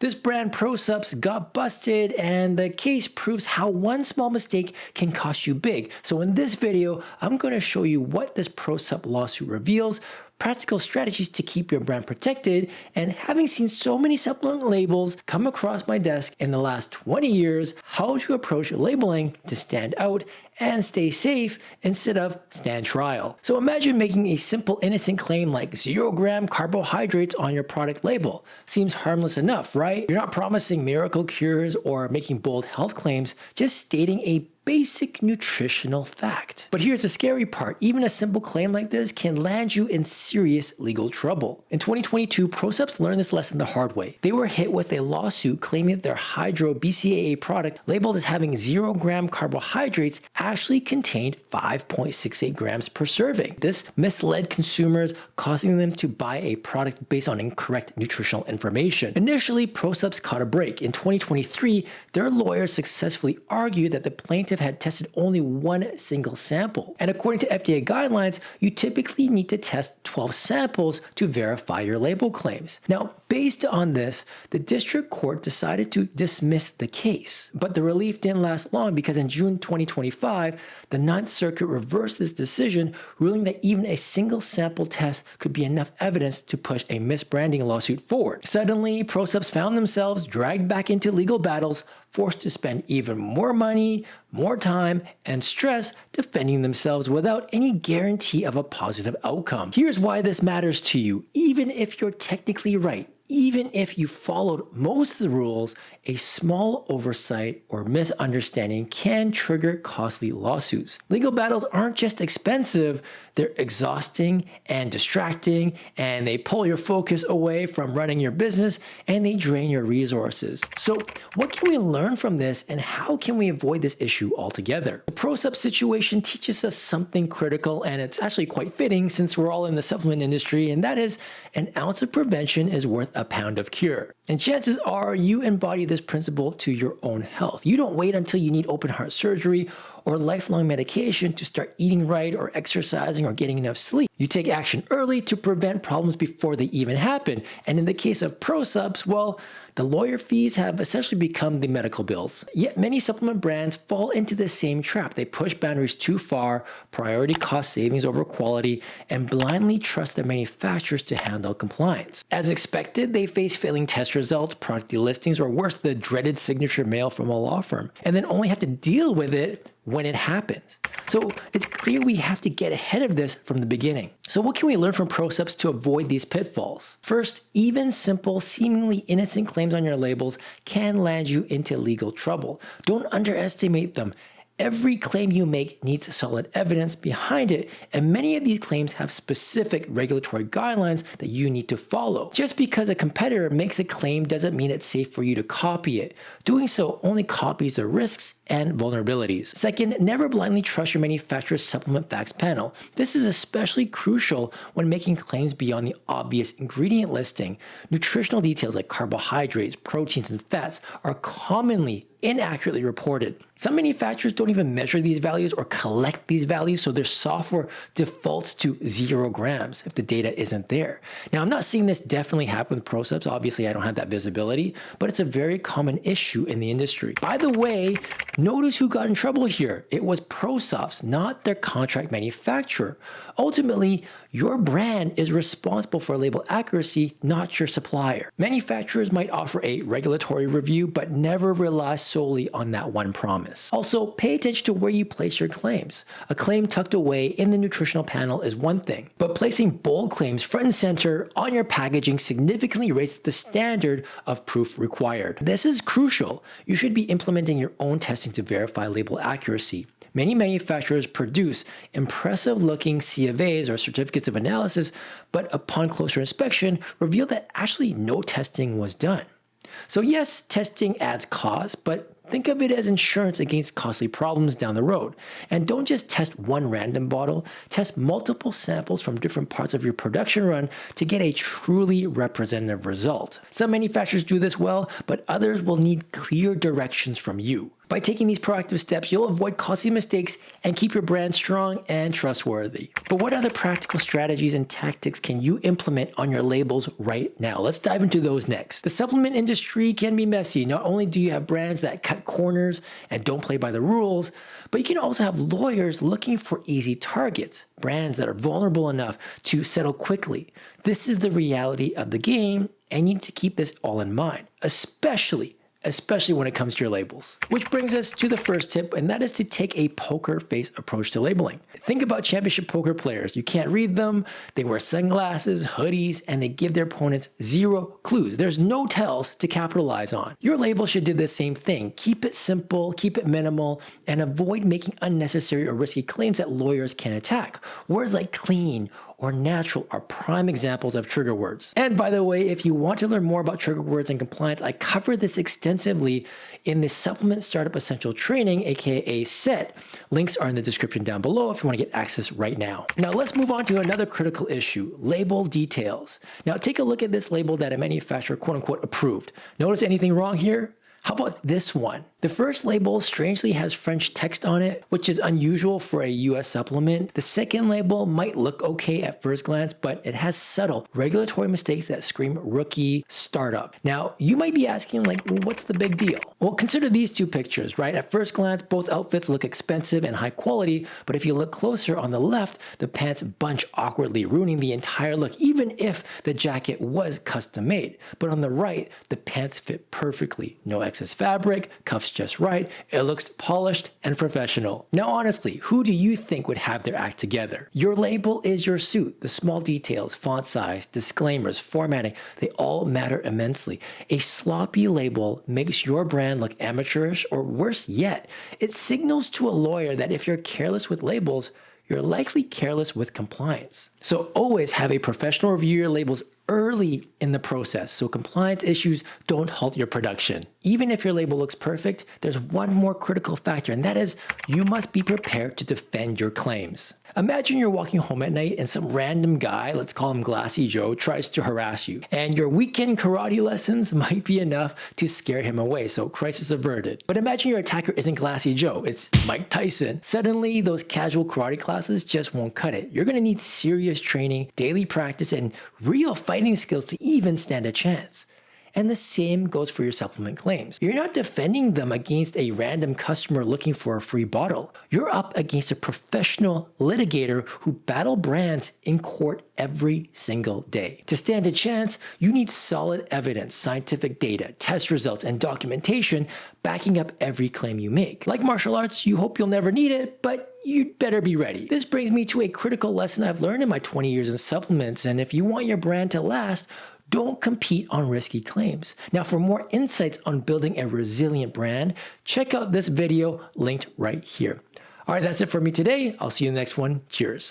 This brand ProSupps got busted, and the case proves how one small mistake can cost you big. So in this video, I'm going to show you what this ProSupps lawsuit reveals, practical strategies to keep your brand protected, and having seen so many supplement labels come across my desk in the last 20 years, how to approach labeling to stand out and stay safe instead of stand trial. So imagine making a simple innocent claim like 0-gram carbohydrates on your product label. Seems harmless enough, right? You're not promising miracle cures or making bold health claims, just stating a basic nutritional fact. But here's the scary part. Even a simple claim like this can land you in serious legal trouble. In 2022, ProSupps learned this lesson the hard way. They were hit with a lawsuit claiming that their Hydro BCAA product, labeled as having 0-gram carbohydrates, actually contained 5.68 grams per serving. This misled consumers, causing them to buy a product based on incorrect nutritional information. Initially, ProSupps caught a break. In 2023, their lawyers successfully argued that the plaintiff had tested only one single sample. And according to FDA guidelines, you typically need to test 12 samples to verify your label claims. Now, based on this, the district court decided to dismiss the case. But the relief didn't last long because in June 2025, the Ninth Circuit reversed this decision, ruling that even a single sample test could be enough evidence to push a misbranding lawsuit forward. Suddenly, ProSupps found themselves dragged back into legal battles, forced to spend even more money, more time, and stress defending themselves without any guarantee of a positive outcome. Here's why this matters to you. Even if you're technically right, even if you followed most of the rules, a small oversight or misunderstanding can trigger costly lawsuits. Legal battles aren't just expensive, they're exhausting and distracting, and they pull your focus away from running your business, and they drain your resources. So what can we learn from this, and how can we avoid this issue altogether? The ProSupps situation teaches us something critical, and it's actually quite fitting since we're all in the supplement industry, and that is an ounce of prevention is worth a pound of cure. And chances are you embody this principle to your own health. You don't wait until you need open heart surgery or lifelong medication to start eating right or exercising or getting enough sleep. You take action early to prevent problems before they even happen. And in the case of ProSupps, well, the lawyer fees have essentially become the medical bills. Yet many supplement brands fall into the same trap. They push boundaries too far, priority cost savings over quality, and blindly trust their manufacturers to handle compliance. As expected, they face failing test results, product delistings, or worse, the dreaded signature mail from a law firm, and then only have to deal with it when it happens. So it's clear we have to get ahead of this from the beginning. So what can we learn from ProSupps to avoid these pitfalls? First, even simple, seemingly innocent claims on your labels can land you into legal trouble. Don't underestimate them. Every claim you make needs solid evidence behind it, and many of these claims have specific regulatory guidelines that you need to follow. Just because a competitor makes a claim doesn't mean it's safe for you to copy it. Doing so only copies the risks and vulnerabilities. Second, never blindly trust your manufacturer's supplement facts panel. This is especially crucial when making claims beyond the obvious ingredient listing. Nutritional details like carbohydrates, proteins, and fats are commonly inaccurately reported. Some manufacturers don't even measure these values or collect these values, so their software defaults to 0 grams if the data isn't there. Now, I'm not seeing this definitely happen with ProSupps. Obviously, I don't have that visibility, but it's a very common issue in the industry. By the way, notice who got in trouble here. It was ProSupps, not their contract manufacturer. Ultimately, your brand is responsible for label accuracy, not your supplier. Manufacturers might offer a regulatory review, but never rely solely on that one promise. Also, pay attention to where you place your claims. A claim tucked away in the nutritional panel is one thing, but placing bold claims front and center on your packaging significantly raises the standard of proof required. This is crucial. You should be implementing your own testing to verify label accuracy. Many manufacturers produce impressive-looking CFAs or certificates of analysis, but upon closer inspection, reveal that actually no testing was done. So yes, testing adds cost, but think of it as insurance against costly problems down the road. And don't just test one random bottle, test multiple samples from different parts of your production run to get a truly representative result. Some manufacturers do this well, but others will need clear directions from you. By taking these proactive steps, you'll avoid costly mistakes and keep your brand strong and trustworthy. But what other practical strategies and tactics can you implement on your labels right now? Let's dive into those next. The supplement industry can be messy. Not only do you have brands that cut corners and don't play by the rules, but you can also have lawyers looking for easy targets, brands that are vulnerable enough to settle quickly. This is the reality of the game, and you need to keep this all in mind, especially when it comes to your labels. Which brings us to the first tip, and that is to take a poker face approach to labeling. Think about championship poker players. You can't read them, they wear sunglasses, hoodies, and they give their opponents zero clues. There's no tells to capitalize on. Your label should do the same thing. Keep it simple, keep it minimal, and avoid making unnecessary or risky claims that lawyers can attack. Words like clean or natural are prime examples of trigger words. And by the way, if you want to learn more about trigger words and compliance, I cover this extensively in the Supplement Startup Essential Training, aka SET. Links are in the description down below if you want to get access right now. Now let's move on to another critical issue, label details. Now take a look at this label that a manufacturer quote unquote approved. Notice anything wrong here? How about this one? The first label strangely has French text on it, which is unusual for a US supplement. The second label might look okay at first glance, but it has subtle regulatory mistakes that scream rookie startup. Now, you might be asking, like, what's the big deal? Well, consider these two pictures, right? At first glance, both outfits look expensive and high quality, but if you look closer on the left, the pants bunch awkwardly, ruining the entire look, even if the jacket was custom made. But on the right, the pants fit perfectly. No excess fabric, cuffs just right, it looks polished and professional. Now honestly, who do you think would have their act together? Your label is your suit. The small details, font size, disclaimers, formatting, they all matter immensely. A sloppy label makes your brand look amateurish, or worse yet, it signals to a lawyer that if you're careless with labels, you're likely careless with compliance. So always have a professional review your labels early in the process so compliance issues don't halt your production. Even if your label looks perfect, there's one more critical factor, and that is you must be prepared to defend your claims. Imagine you're walking home at night and some random guy, let's call him Glassy Joe, tries to harass you, and your weekend karate lessons might be enough to scare him away, so crisis averted. But imagine your attacker isn't Glassy Joe, it's Mike Tyson. Suddenly, those casual karate classes just won't cut it. You're gonna need serious training, daily practice, and real fighting skills to even stand a chance. And the same goes for your supplement claims. You're not defending them against a random customer looking for a free bottle. You're up against a professional litigator who battle brands in court every single day. To stand a chance, you need solid evidence, scientific data, test results, and documentation backing up every claim you make. Like martial arts, you hope you'll never need it, but you'd better be ready. This brings me to a critical lesson I've learned in my 20 years in supplements, and if you want your brand to last, don't compete on risky claims. Now, for more insights on building a resilient brand, check out this video linked right here. All right, that's it for me today. I'll see you in the next one. Cheers.